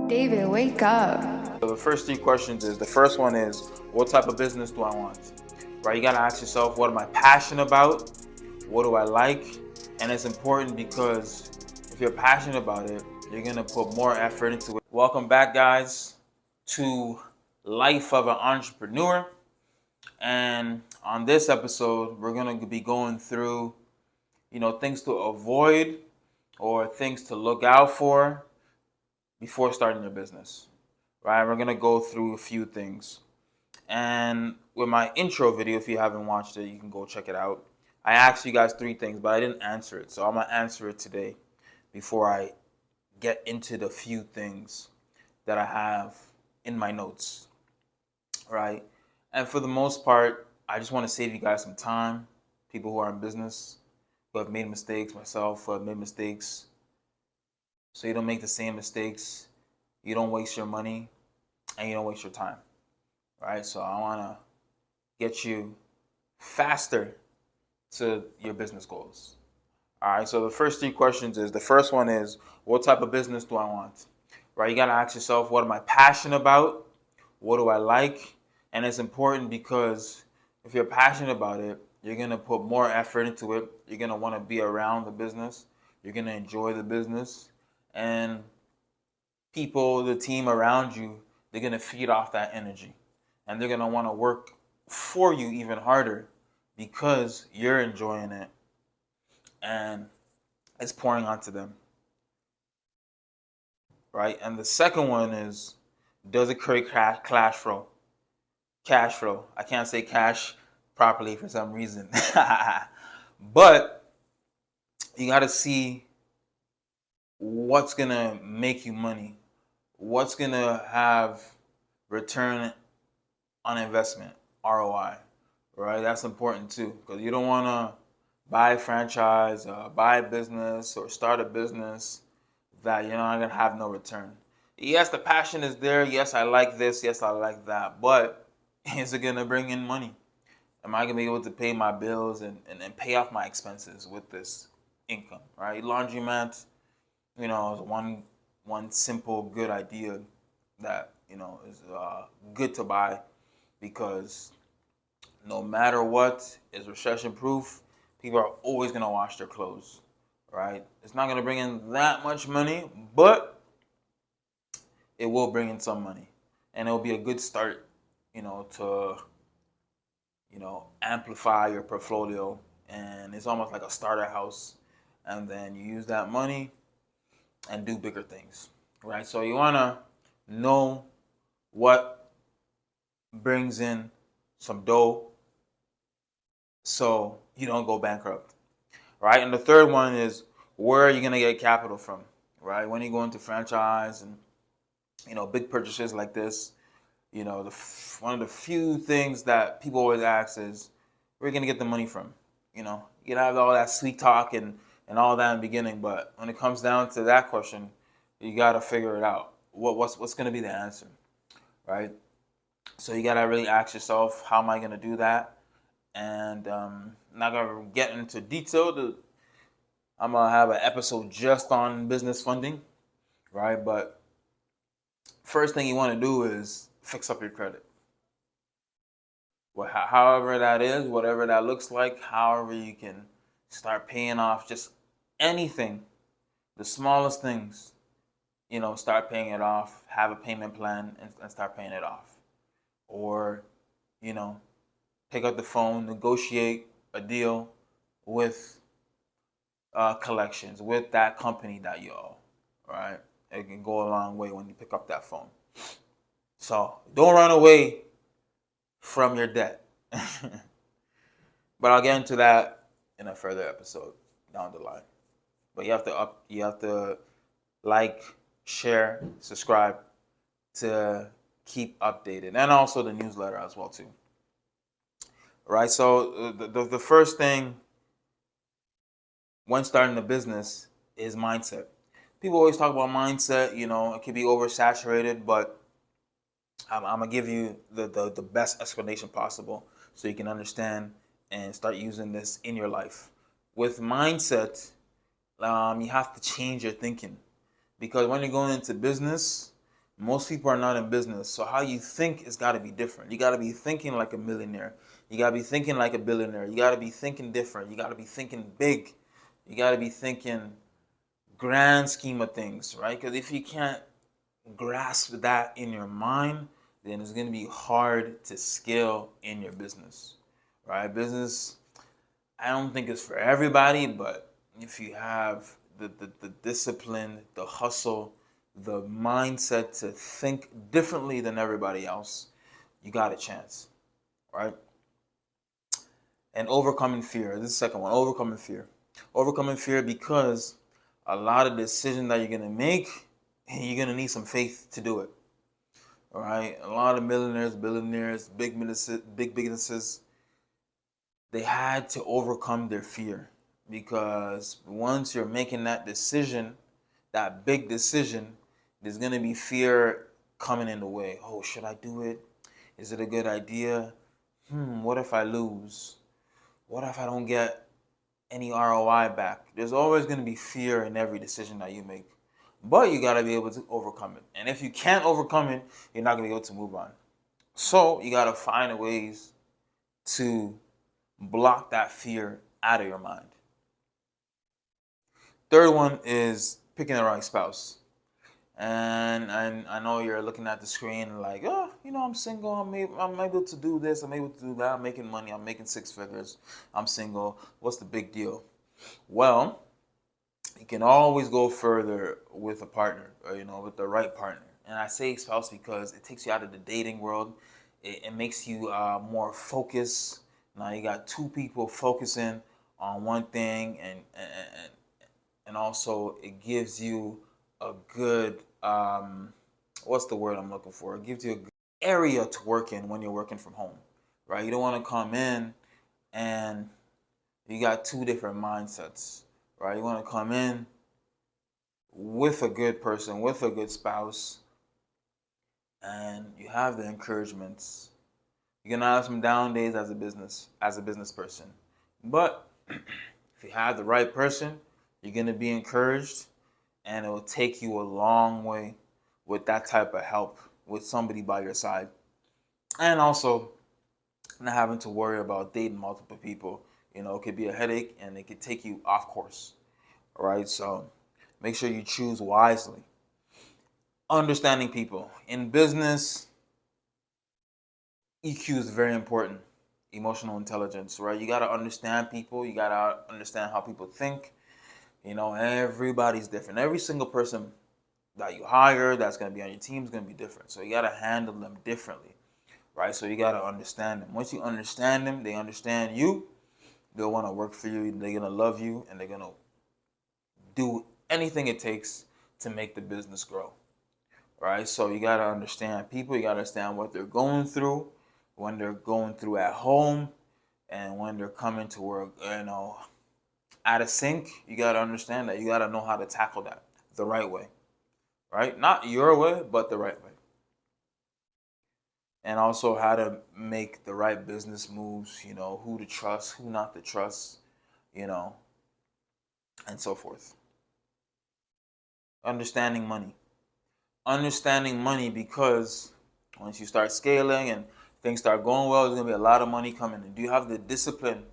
David, wake up. So the first three questions is, the first one is, what type of business do I want? Right? You gotta ask yourself, what am I passionate about? What do I like? And it's important because if you're passionate about it, you're gonna put more effort into it. Welcome back, guys, to Life of an Entrepreneur. And on this episode, we're gonna be going through, things to avoid or things to look out for before starting your business. Right? We're gonna go through a few things. And with my intro video, if you haven't watched it, you can go check it out. I asked you guys three things, but I didn't answer it. So I'm gonna answer it today before I get into the few things that I have in my notes. Right? And for the most part, I just want to save you guys some time. People who are in business, who have made mistakes, myself, who have made mistakes. So you don't make the same mistakes. You don't waste your money and you don't waste your time. Right? So I want to get you faster to your business goals. All right. So the first three questions is, the first one is, what type of business do I want? Right? You got to ask yourself, what am I passionate about? What do I like? And it's important because if you're passionate about it, you're going to put more effort into it. You're going to want to be around the business. You're going to enjoy the business. And people, the team around you, they're going to feed off that energy. And they're going to want to work for you even harder because you're enjoying it and it's pouring onto them. Right? And the second one is, does it create cash flow? Cash flow. I can't say cash properly for some reason. But you got to see what's going to make you money. What's going to have return on investment, ROI, right? That's important too, because you don't want to buy a franchise, buy a business, or start a business that you're not going to have no return. Yes, the passion is there. Yes, I like this. Yes, I like that. But is it going to bring in money? Am I going to be able to pay my bills and pay off my expenses with this income, right? Laundromat, is one simple good idea that, is good to buy, because no matter what is recession proof, people are always going to wash their clothes, right? It's not going to bring in that much money, but it will bring in some money, and it'll be a good start, to amplify your portfolio. And it's almost like a starter house, and then you use that money and do bigger things, right? So you want to know what brings in some dough so you don't go bankrupt, right? And the third one is, where are you going to get capital from, right? When you go into franchise and, big purchases like this, one of the few things that people always ask is, where are you going to get the money from? You can have all that sweet talk and all that in the beginning, but when it comes down to that question, you got to figure it out. What's going to be the answer, right? So you got to really ask yourself, how am I going to do that? And I'm not going to get into detail. I'm going to have an episode just on business funding, right? But first thing you want to do is fix up your credit. However that is, whatever that looks like, however you can start paying off just anything, the smallest things, start paying it off, have a payment plan and start paying it off. Or, pick up the phone, negotiate a deal with collections, with that company that you owe, right? It can go a long way when you pick up that phone. So don't run away from your debt. But I'll get into that in a further episode down the line. But you have to like, share, subscribe to keep updated, and also the newsletter as well too. Right? So the first thing when starting a business is mindset. People always talk about mindset, it can be oversaturated, but I'm gonna give you the best explanation possible so you can understand and start using this in your life. With mindset, you have to change your thinking, because when you're going into business, Most people are not in business, so how you think has got to be different. You got to be thinking like a millionaire. You got to be thinking like a billionaire. You got to be thinking different. You got to be thinking big. You got to be thinking grand scheme of things, right? Because if you can't grasp that in your mind, then it's going to be hard to scale in your business, right? Business, I don't think it's for everybody, but if you have the discipline, the hustle, the mindset to think differently than everybody else, you got a chance, right? And overcoming fear. This is the second one, overcoming fear. Overcoming fear because a lot of decisions that you're going to make, you're going to need some faith to do it. All right? A lot of millionaires, billionaires, big businesses, they had to overcome their fear, because once you're making that decision, that big decision, there's going to be fear coming in the way. Oh, should I do it? Is it a good idea? What if I lose? What if I don't get any ROI back? There's always going to be fear in every decision that you make. But you got to be able to overcome it. And if you can't overcome it, you're not going to be able to move on. So you got to find ways to block that fear out of your mind. Third one is picking the right spouse. And I know you're looking at the screen like, oh, I'm single. I'm able to do this. I'm able to do that. I'm making money. I'm making six figures. I'm single. What's the big deal? Well, you can always go further with a partner, or, with the right partner. And I say spouse because it takes you out of the dating world. It makes you more focused. Now you got two people focusing on one thing, and also it gives you a good what's the word I'm looking for? It gives you a good area to work in when you're working from home, right? You don't want to come in and you got two different mindsets, right? You want to come in with a good person, with a good spouse, and you have the encouragements. You're gonna have some down days as a business person, but if you have the right person, you're gonna be encouraged, and it will take you a long way with that type of help, with somebody by your side, and also not having to worry about dating multiple people. It could be a headache, and it could take you off course. All right, so make sure you choose wisely. Understanding people in business, EQ is very important. Emotional intelligence, right? You got to understand people. You got to understand how people think. Everybody's different. Every single person that you hire that's going to be on your team is going to be different. So you got to handle them differently, right? So you got to understand them. Once you understand them, they understand you. They'll want to work for you. They're going to love you, and they're going to do anything it takes to make the business grow, right? So you got to understand people. You got to understand what they're going through, when they're going through at home, and when they're coming to work, out of sync. You got to understand that. You got to know how to tackle that the right way, right? Not your way, but the right way. And also how to make the right business moves, who to trust, who not to trust, and so forth. Understanding money. Understanding money, because once you start scaling and things start going well, there's going to be a lot of money coming in. Do you have the discipline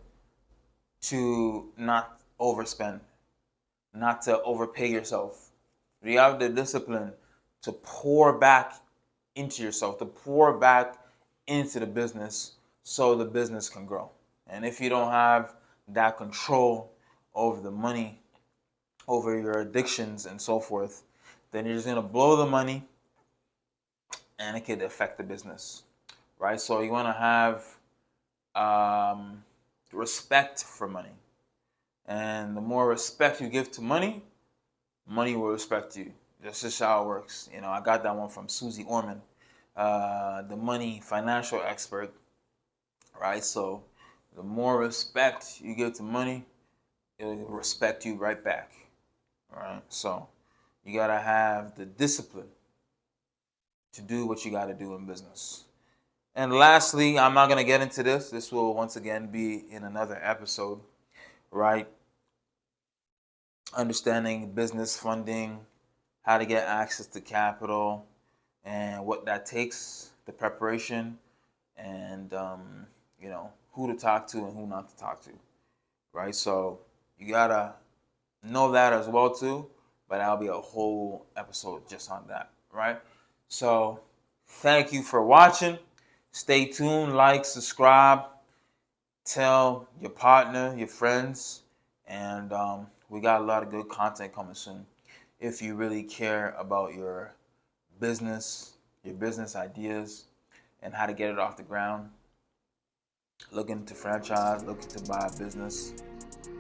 to not overspend, not to overpay yourself? Do you have the discipline to pour back into yourself, to pour back into the business so the business can grow? And if you don't have that control over the money, over your addictions and so forth, then you're just going to blow the money, and it could affect the business, right? So you want to have respect for money. And the more respect you give to money, money will respect you. That's just how it works. I got that one from Susie Orman, the money financial expert, right? So the more respect you give to money, it'll respect you right back, all right? So you got to have the discipline to do what you got to do in business. And lastly, I'm not going to get into this. This will once again be in another episode, right? Understanding business funding, how to get access to capital, and what that takes, the preparation, and who to talk to and who not to talk to, right? So you gotta know that as well too, but that'll be a whole episode just on that, right? So thank you for watching. Stay tuned, like, subscribe, tell your partner, your friends, and we got a lot of good content coming soon. If you really care about your business ideas, and how to get it off the ground, looking to franchise, looking to buy a business.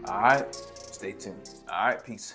All right, stay tuned. All right, peace.